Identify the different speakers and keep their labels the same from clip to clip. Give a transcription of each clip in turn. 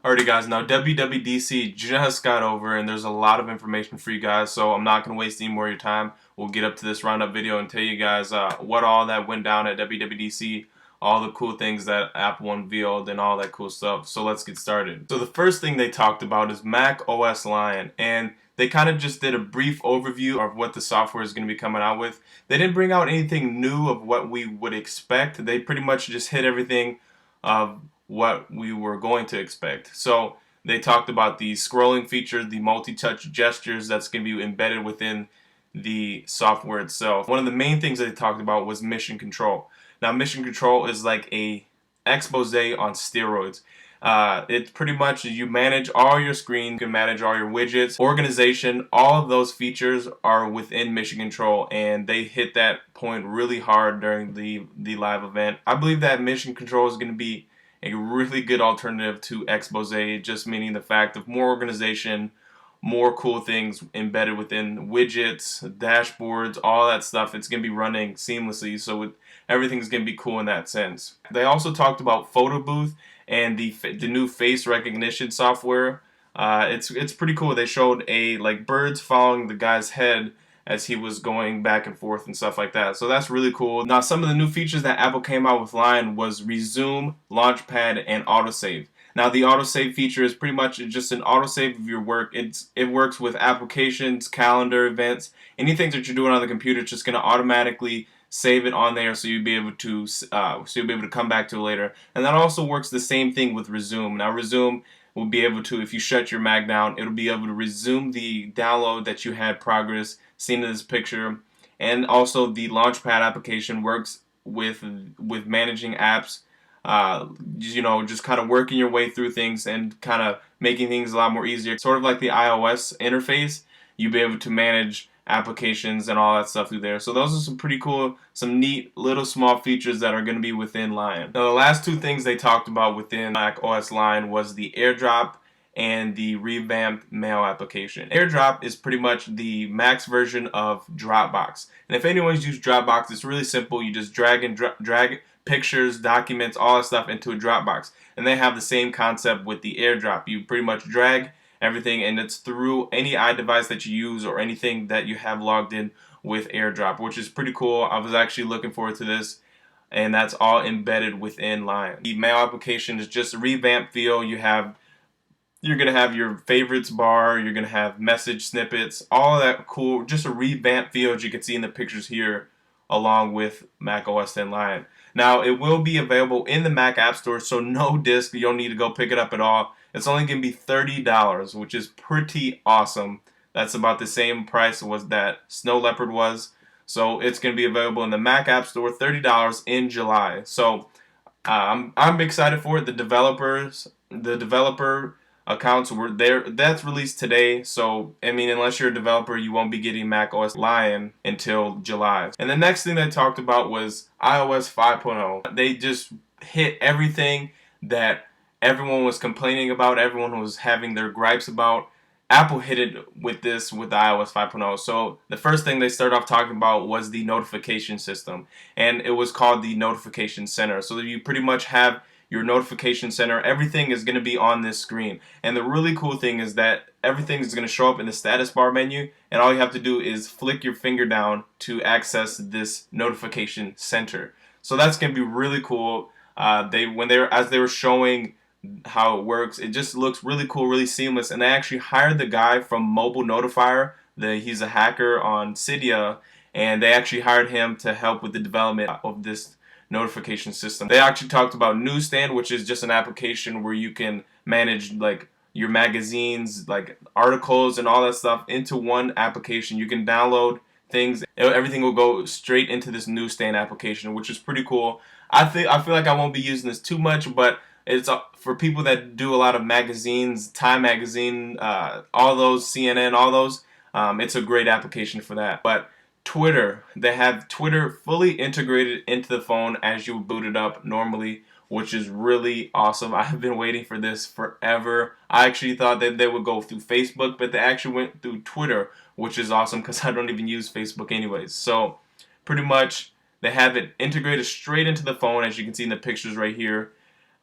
Speaker 1: Alrighty guys, now WWDC just got over and there's a lot of information for you guys, so I'm not going to waste any more of your time. We'll get up to this roundup video and tell you guys what all that went down at WWDC, all the cool things that Apple unveiled and all that cool stuff. So let's get started. So the first thing they talked about is macOS Lion, and they kind of just did a brief overview of what the software is going to be coming out with. They didn't bring out anything new of what we would expect. They pretty much just hit everything of what we were going to expect. So they talked about the scrolling feature, the multi-touch gestures that's going to be embedded within the software itself. One of the main things they talked about was mission control. Now mission control is like a expose on steroids. It's pretty much you manage all your screen, you can manage all your widgets, organization, all of those features are within mission control, and they hit that point really hard during the live event. I believe that mission control is going to be a really good alternative to expose, just meaning the fact of more organization, more cool things embedded within widgets, dashboards, all that stuff. It's going to be running seamlessly, so everything's going to be cool in that sense. They also talked about Photo Booth and the new face recognition software. It's pretty cool. They showed like birds following the guy's head as he was going back and forth and stuff like that. So that's really cool. Now some of the new features that Apple came out with Lion was Resume, Launchpad, and Autosave. Now the autosave feature is pretty much just an autosave of your work. It works with applications, calendar, events, anything that you're doing on the computer. It's just going to automatically save it on there, so you'll be able to come back to it later. And that also works the same thing with Resume. Now Resume will be able to, if you shut your Mac down, it'll be able to resume the download that you had progress seen in this picture. And also the Launchpad application works with managing apps, just kind of working your way through things and kind of making things a lot more easier. Sort of like the iOS interface, you'll be able to manage applications and all that stuff through there. So those are some pretty cool, some neat little small features that are going to be within Lion. Now the last two things they talked about within macOS Lion was the AirDrop and the revamped mail application. AirDrop is pretty much the max version of Dropbox. And if anyone's used Dropbox, it's really simple. You just drag pictures, documents, all that stuff into a Dropbox. And they have the same concept with the AirDrop. You pretty much drag everything, and it's through any iDevice that you use or anything that you have logged in with AirDrop, which is pretty cool. I was actually looking forward to this, and that's all embedded within Lion. The mail application is just a revamped feel. You're gonna have your favorites bar, you're gonna have message snippets, all of that cool, just a revamped feel as you can see in the pictures here, along with macOS 10 Lion. Now it will be available in the Mac App Store, so no disc, you don't need to go pick it up at all. It's only going to be $30, which is pretty awesome. That's about the same price was that Snow Leopard was. So it's going to be available in the Mac App Store, $30 in July. So I'm excited for it. The developer accounts were there. That's released today. So I mean, unless you're a developer, you won't be getting macOS Lion until July. And the next thing they talked about was iOS 5.0. They just hit everything that everyone was complaining about, everyone was having their gripes about. Apple hit it with this with the iOS 5.0. So the first thing they started off talking about was the notification system, and it was called the Notification Center. So you pretty much have your notification center. Everything is going to be on this screen, and the really cool thing is that everything is going to show up in the status bar menu, and all you have to do is flick your finger down to access this notification center. So that's going to be really cool. As they were showing how it works, it just looks really cool, really seamless. And they actually hired the guy from Mobile Notifier. He's a hacker on Cydia, and they actually hired him to help with the development of this notification system. They actually talked about Newsstand, which is just an application where you can manage like your magazines, like articles and all that stuff into one application. You can download things. Everything will go straight into this Newsstand application, which is pretty cool. I feel like I won't be using this too much, but it's for people that do a lot of magazines, Time Magazine, all those, CNN, all those. It's a great application for that. But Twitter, they have Twitter fully integrated into the phone as you boot it up normally, which is really awesome. I have been waiting for this forever. I actually thought that they would go through Facebook, but they actually went through Twitter, which is awesome because I don't even use Facebook anyways. So pretty much they have it integrated straight into the phone, as you can see in the pictures right here.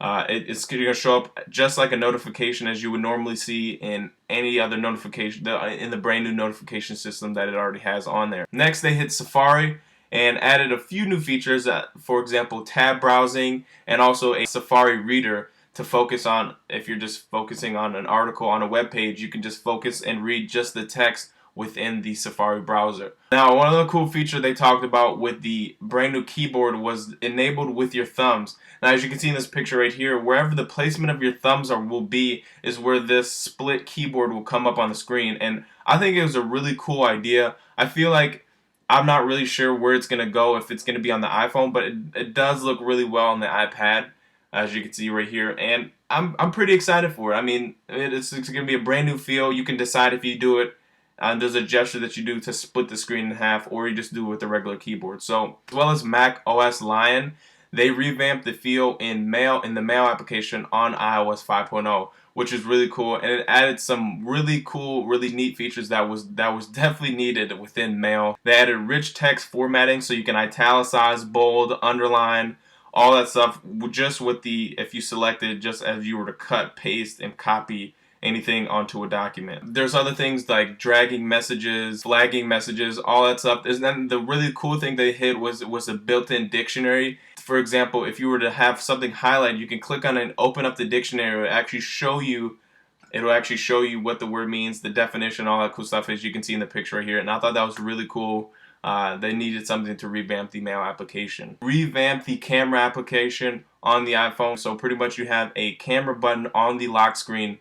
Speaker 1: It's going to show up just like a notification as you would normally see in any other notification, in the brand new notification system that it already has on there. Next, they hit Safari and added a few new features, for example, tab browsing and also a Safari reader to focus on. If you're just focusing on an article on a web page, you can just focus and read just the text within the Safari browser. Now, one other cool feature they talked about with the brand new keyboard was enabled with your thumbs. Now, as you can see in this picture right here, wherever the placement of your thumbs will be is where this split keyboard will come up on the screen. And I think it was a really cool idea. I feel like I'm not really sure where it's going to go, if it's going to be on the iPhone, but it does look really well on the iPad, as you can see right here. And I'm pretty excited for it. I mean, it's going to be a brand new feel. You can decide if you do it. There's a gesture that you do to split the screen in half, or you just do it with the regular keyboard. So, as well as macOS Lion, they revamped the feel in the Mail application on iOS 5.0, which is really cool, and it added some really cool, really neat features that was definitely needed within Mail. They added rich text formatting, so you can italicize, bold, underline, all that stuff, just with if you selected, just as you were to cut, paste, and copy anything onto a document. There's other things like dragging messages, flagging messages, all that stuff. And then the really cool thing they hit was a built-in dictionary. For example, if you were to have something highlighted, you can click on it and open up the dictionary. It'll actually show you what the word means, the definition, all that cool stuff, as you can see in the picture right here. And I thought that was really cool. They needed something to revamp the Mail application. Revamp the camera application on the iPhone. So pretty much you have a camera button on the lock screen.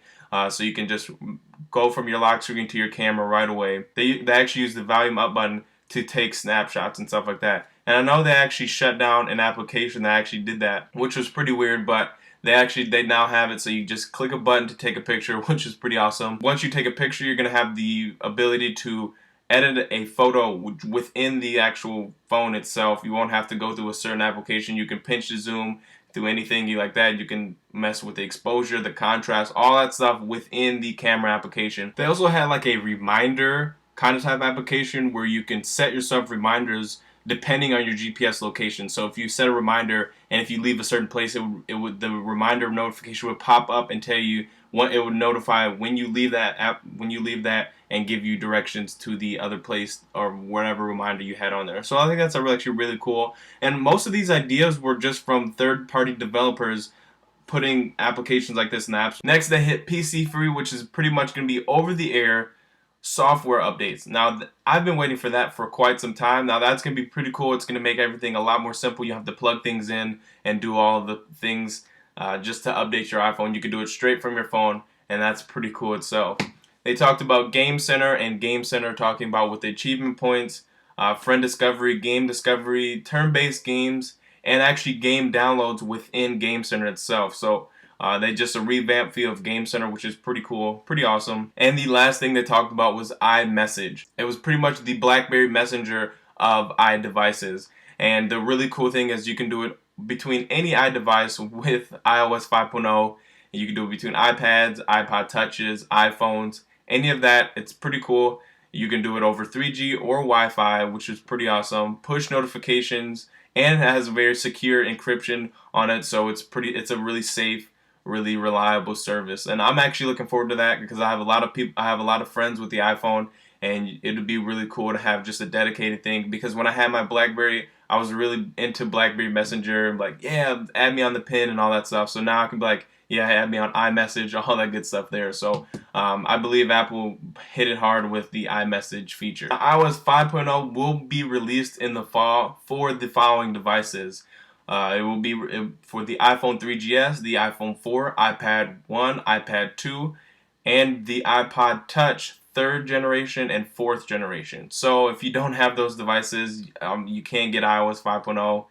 Speaker 1: So you can just go from your lock screen to your camera right away. They actually use the volume up button to take snapshots and stuff like that. And I know they actually shut down an application that actually did that, which was pretty weird, but they now have it, so you just click a button to take a picture, which is pretty awesome. Once you take a picture, you're going to have the ability to edit a photo within the actual phone itself. You won't have to go through a certain application. You can pinch to zoom, do anything you like that. You can mess with the exposure, the contrast, all that stuff within the camera application. They also had like a reminder kind of type application where you can set yourself reminders depending on your GPS location. So if you set a reminder and if you leave a certain place, the reminder notification would pop up and tell you what it would notify when you leave that and give you directions to the other place or whatever reminder you had on there. So I think that's actually really cool. And most of these ideas were just from third-party developers putting applications like this in apps. Next, they hit PC Free, which is pretty much going to be over-the-air software updates. Now, I've been waiting for that for quite some time. Now, that's going to be pretty cool. It's going to make everything a lot more simple. You have to plug things in and do all the things just to update your iPhone. You can do it straight from your phone, and that's pretty cool itself. They talked about Game Center, and Game Center talking about with the achievement points, friend discovery, game discovery, turn-based games, and actually game downloads within Game Center itself. So they just a revamped feel of Game Center, which is pretty cool, pretty awesome. And the last thing they talked about was iMessage. It was pretty much the BlackBerry Messenger of iDevices. And the really cool thing is you can do it between any iDevice with iOS 5.0. You can do it between iPads, iPod Touches, iPhones, any of that. It's pretty cool. You can do it over 3G or Wi-Fi, which is pretty awesome. Push notifications, and it has very secure encryption on it, so it's a really safe, really reliable service. And I'm actually looking forward to that because I have a lot of friends with the iPhone, and it would be really cool to have just a dedicated thing. Because when I had my BlackBerry, I was really into BlackBerry Messenger, like, yeah, add me on the pin and all that stuff. So now I can be like, yeah, add me on iMessage, all that good stuff there. So I believe Apple hit it hard with the iMessage feature. iOS 5.0 will be released in the fall for the following devices. It will be for the iPhone 3GS, the iPhone 4, iPad 1, iPad 2, and the iPod Touch 3rd generation and 4th generation. So if you don't have those devices, you can get iOS 5.0.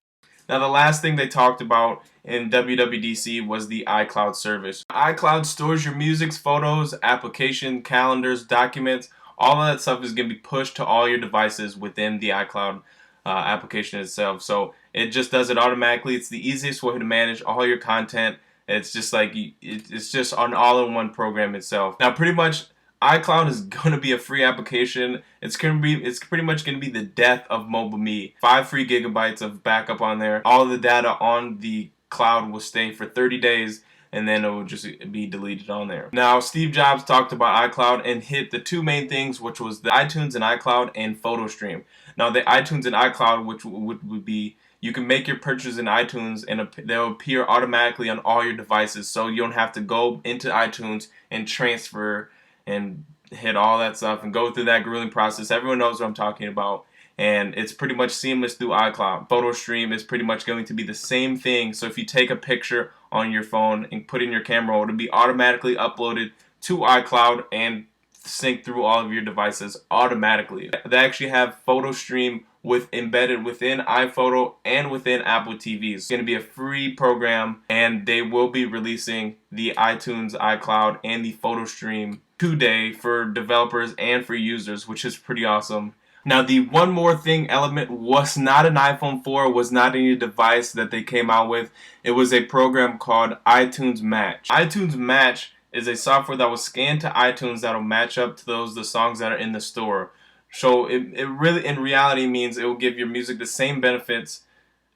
Speaker 1: Now, the last thing they talked about in WWDC was the iCloud service. iCloud stores your music, photos, application, calendars, documents. All of that stuff is going to be pushed to all your devices within the iCloud application itself. So it just does it automatically. It's the easiest way to manage all your content. It's just like it's just an all-in-one program itself. Now, pretty much iCloud is going to be a free application. It's pretty much going to be the death of mobile me. 5 free gigabytes of backup on there. All of the data on the cloud will stay for 30 days and then it will just be deleted on there. Now, Steve Jobs talked about iCloud and hit the two main things, which was the iTunes and iCloud and photo stream. Now, the iTunes and iCloud, which would be, you can make your purchase in iTunes and they'll appear automatically on all your devices, so you don't have to go into iTunes and transfer and hit all that stuff and go through that grueling process. Everyone knows what I'm talking about. And it's pretty much seamless through iCloud. Photo stream is pretty much going to be the same thing. So if you take a picture on your phone and put it in your camera, it'll be automatically uploaded to iCloud and sync through all of your devices automatically. They actually have photo stream embedded within iPhoto and within Apple TVs. It's going to be a free program, and they will be releasing the iTunes, iCloud, and the photo stream today for developers and for users, which is pretty awesome. Now, the one more thing element was not an iPhone 4, was not any device that they came out with. It was a program called iTunes Match. iTunes Match is a software that will scan to iTunes that will match up to the songs that are in the store. So it really, in reality, means it will give your music the same benefits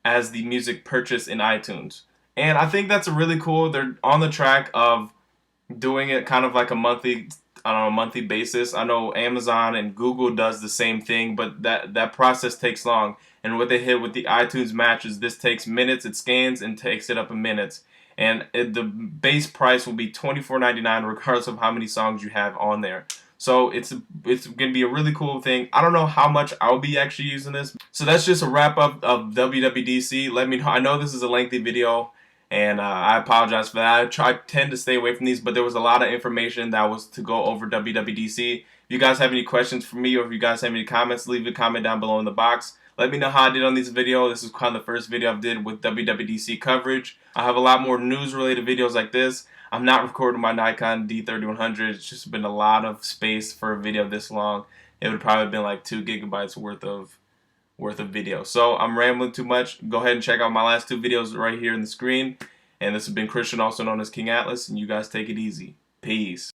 Speaker 1: as the music purchased in iTunes. And I think that's really cool. They're on the track of doing it kind of like a monthly basis. I know Amazon and Google does the same thing, but that process takes long. And what they hit with the iTunes Match is this takes minutes. It scans and takes it up in minutes. And the base price will be $24.99 regardless of how many songs you have on there. So it's going to be a really cool thing. I don't know how much I'll be actually using this. So that's just a wrap up of WWDC. Let me know. I know this is a lengthy video, and I apologize for that. I tend to stay away from these, but there was a lot of information that was to go over WWDC. If you guys have any questions for me, or if you guys have any comments, leave a comment down below in the box. Let me know how I did on this video. This is kind of the first video I did with WWDC coverage. I have a lot more news-related videos like this. I'm not recording my Nikon D3100. It's just been a lot of space for a video this long. It would probably have been like 2 gigabytes worth of video. So I'm rambling too much. Go ahead and check out my last 2 videos right here in the screen. And this has been Christian, also known as King Atlas, and you guys take it easy. Peace.